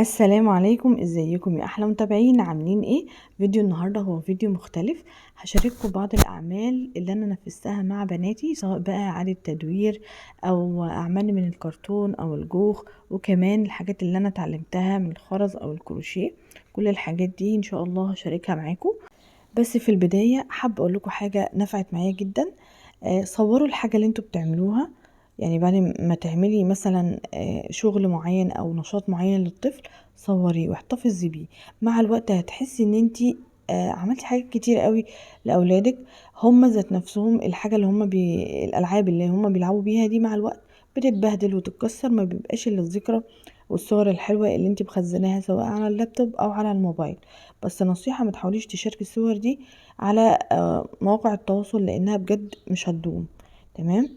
السلام عليكم، ازيكم يا احلى متابعين؟ عاملين ايه؟ فيديو النهارده هو فيديو مختلف. هشارككم بعض الاعمال اللي انا نفذتها مع بناتي، سواء بقى اعاده تدوير او اعمال من الكرتون او الجوخ، وكمان الحاجات اللي انا اتعلمتها من الخرز او الكروشيه. كل الحاجات دي ان شاء الله هشاركها معاكم. بس في البدايه حابه اقول لكم حاجه نفعت معايا جدا. صوروا الحاجه اللي انتوا بتعملوها. يعني بعد ما تعملي مثلا شغل معين او نشاط معين للطفل، صوريه واحتفظي بيه. مع الوقت هتحسي ان انتي عملتي حاجات كتير قوي لاولادك. هم ذات نفسهم الحاجه اللي هم الالعاب اللي هم بيلعبوا بيها دي مع الوقت بتتبهدل وتتكسر، ما بيبقاش الا الذكرى والصور الحلوه اللي انتي مخزناها سواء على اللابتوب او على الموبايل. بس نصيحه، ما تحاوليش تشاركي الصور دي على مواقع التواصل، لانها بجد مش هتدوم. تمام.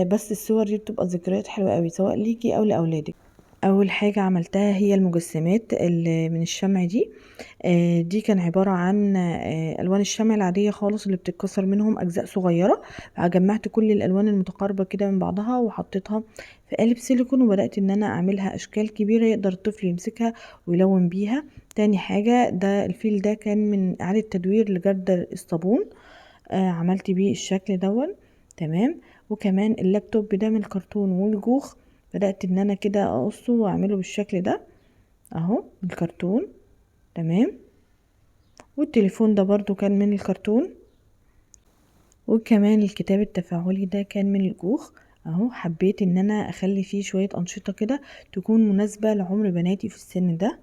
بس الصور دي بتبقى ذكريات حلوة قوي سواء ليكي او لاولادك. اول حاجة عملتها هي المجسمات اللي من الشمع دي. دي كان عبارة عن الوان الشمع العادية خالص اللي بتتكسر منهم اجزاء صغيرة. جمعت كل الالوان المتقاربة كده من بعضها وحطيتها في قالب سيليكون، وبدأت ان انا اعملها اشكال كبيرة يقدر الطفل يمسكها ويلون بيها. تاني حاجة، ده الفيل ده كان من اعادة تدوير لجردل الصابون. عملت بيه الشكل دون. تمام. وكمان اللابتوب ده من الكرتون والجوخ، بدأت ان انا كده اقصه واعمله بالشكل ده اهو من الكرتون. تمام. والتليفون ده برضو كان من الكرتون. وكمان الكتاب التفاعلي ده كان من الجوخ اهو. حبيت ان انا اخلي فيه شوية انشطة كده تكون مناسبة لعمر بناتي في السن ده.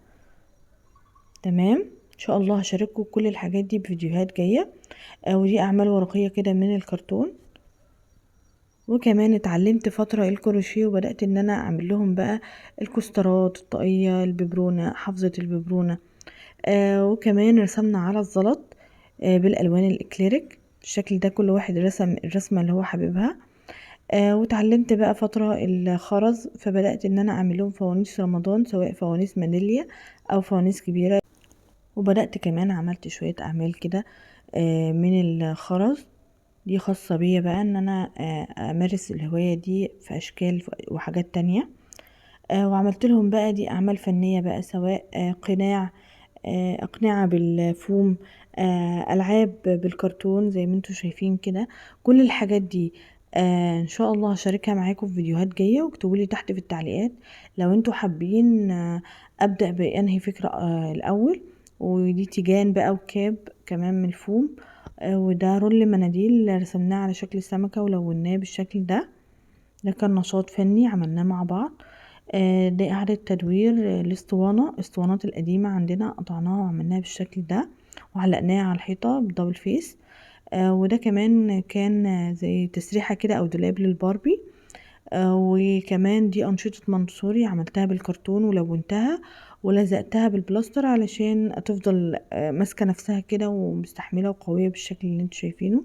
تمام. ان شاء الله هشارككم كل الحاجات دي بفيديوهات جاية. ودي اعمال ورقية كده من الكرتون. وكمان اتعلمت فترة الكروشيه، وبدأت ان انا اعمل لهم بقى الكسترات، الطاقية، الببرونة، حافظة الببرونة. وكمان رسمنا على الزلط بالالوان الاكليريك بالشكل ده. كل واحد رسم الرسمة اللي هو حاببها. وتعلمت بقى فترة الخرز، فبدأت ان انا اعمل لهم فوانيس رمضان، سواء فوانيس مانيليا او فوانيس كبيرة. وبدأت كمان عملت شوية اعمال كده من الخرز. دي خاصة بيا بقى ان انا امارس الهواية دي في اشكال وحاجات تانية. وعملت لهم بقى دي اعمال فنية بقى، سواء قناع، اقنعة بالفوم، العاب بالكرتون زي ما انتوا شايفين كده. كل الحاجات دي ان شاء الله هشاركها معاكم في فيديوهات جاية، واكتبوا لي تحت في التعليقات لو انتوا حابين ابدأ بانهي فكرة الاول. ودي تيجان بقى وكاب كمان من الفوم. وده رول مناديل رسمناه على شكل سمكة ولوناه بالشكل ده. ده كان نشاط فني عملناه مع بعض. ده إعادة تدوير الاسطوانات القديمة عندنا، قطعناها وعملناها بالشكل ده وعلقناها على الحيطة بدبل فيس. وده كمان كان زي تسريحة كده أو دولاب للباربي. وكمان دي أنشطة منصوري عملتها بالكرتون ولونتها ولزقتها بالبلاستر علشان تفضل ماسكة نفسها كده ومستحملة وقوية بالشكل اللي انتوا شايفينه.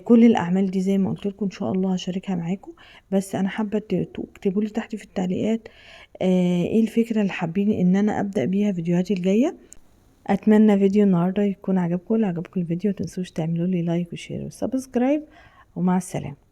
كل الأعمال دي زي ما قلت لكم إن شاء الله هشاركها معاكم. بس أنا حابة تكتبوا لي تحت في التعليقات ايه الفكرة اللي حابين ان انا ابدأ بيها فيديوهاتي الجاية. اتمنى فيديو النهاردة يكون عجبكم. لو عجبكم الفيديو متنسوش تعملوا لي لايك وشير وسبسكرايب، ومع السلامة.